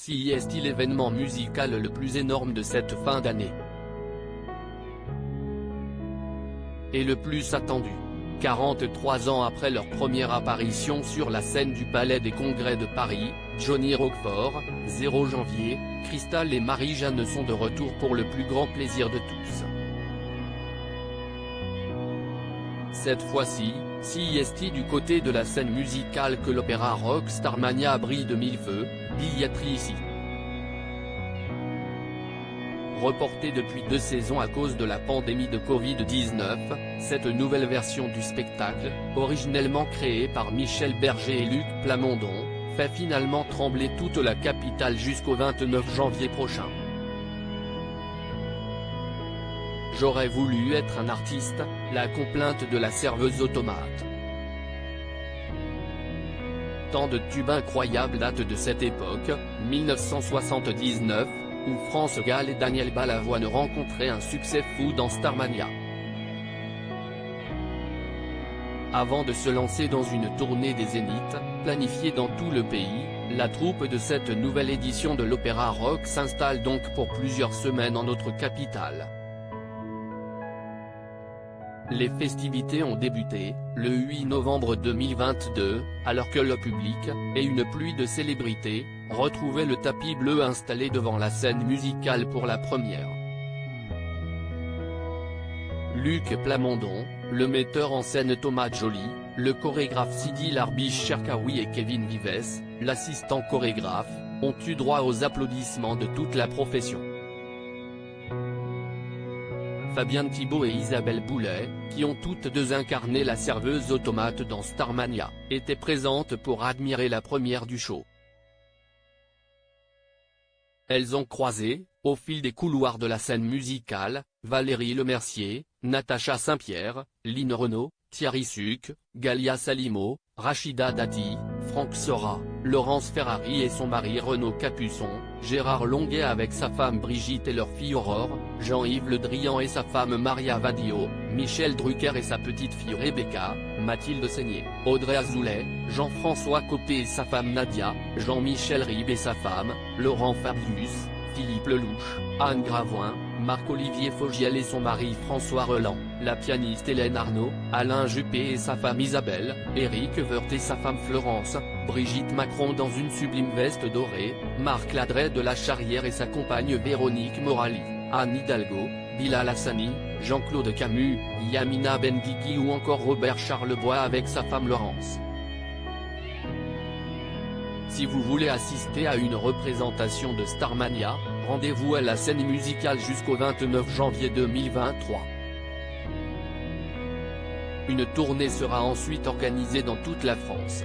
CIST, l'événement musical le plus énorme de cette fin d'année. Et le plus attendu. 43 ans après leur première apparition sur la scène du Palais des Congrès de Paris, Johnny Roquefort, 0 janvier, Cristal et Marie-Jeanne sont de retour pour le plus grand plaisir de tous. Cette fois-ci, CIST du côté de la scène musicale que l'opéra rock Starmania brille de mille feux, billetterie ici. Reportée depuis 2 saisons à cause de la pandémie de Covid-19, cette nouvelle version du spectacle, originellement créée par Michel Berger et Luc Plamondon, fait finalement trembler toute la capitale jusqu'au 29 janvier prochain. J'aurais voulu être un artiste, la complainte de la serveuse automate. Tant de tubes incroyables datent de cette époque, 1979, où France Gall et Daniel Balavoine rencontraient un succès fou dans Starmania. Avant de se lancer dans une tournée des Zéniths, planifiée dans tout le pays, la troupe de cette nouvelle édition de l'opéra rock s'installe donc pour plusieurs semaines en notre capitale. Les festivités ont débuté, le 8 novembre 2022, alors que le public, et une pluie de célébrités, retrouvaient le tapis bleu installé devant la scène musicale pour la première. Luc Plamondon, le metteur en scène Thomas Joly, le chorégraphe Sidi Larbiche Cherkaoui et Kevin Vives, l'assistant chorégraphe, ont eu droit aux applaudissements de toute la profession. Fabienne Thibault et Isabelle Boulet, qui ont toutes deux incarné la serveuse automate dans Starmania, étaient présentes pour admirer la première du show. Elles ont croisé, au fil des couloirs de la scène musicale, Valérie Lemercier, Natacha Saint-Pierre, Line Renaud, Thierry Suc, Galia Salimo, Rachida Dati, Franck Sora, Laurence Ferrari et son mari Renaud Capuçon, Gérard Longuet avec sa femme Brigitte et leur fille Aurore, Jean-Yves Le Drian et sa femme Maria Vadio, Michel Drucker et sa petite-fille Rebecca, Mathilde Seigné, Audrey Azoulay, Jean-François Copé et sa femme Nadia, Jean-Michel Ribes et sa femme, Laurent Fabius, Philippe Lelouch, Anne Gravoin, Marc-Olivier Fogiel et son mari François Reland, la pianiste Hélène Arnaud, Alain Juppé et sa femme Isabelle, Éric Woerth et sa femme Florence, Brigitte Macron dans une sublime veste dorée, Marc Ladret de la Charrière et sa compagne Véronique Morali, Anne Hidalgo, Bilal Hassani, Jean-Claude Camus, Yamina Benguigui ou encore Robert Charlebois avec sa femme Laurence. Si vous voulez assister à une représentation de Starmania, rendez-vous à la scène musicale jusqu'au 29 janvier 2023. Une tournée sera ensuite organisée dans toute la France.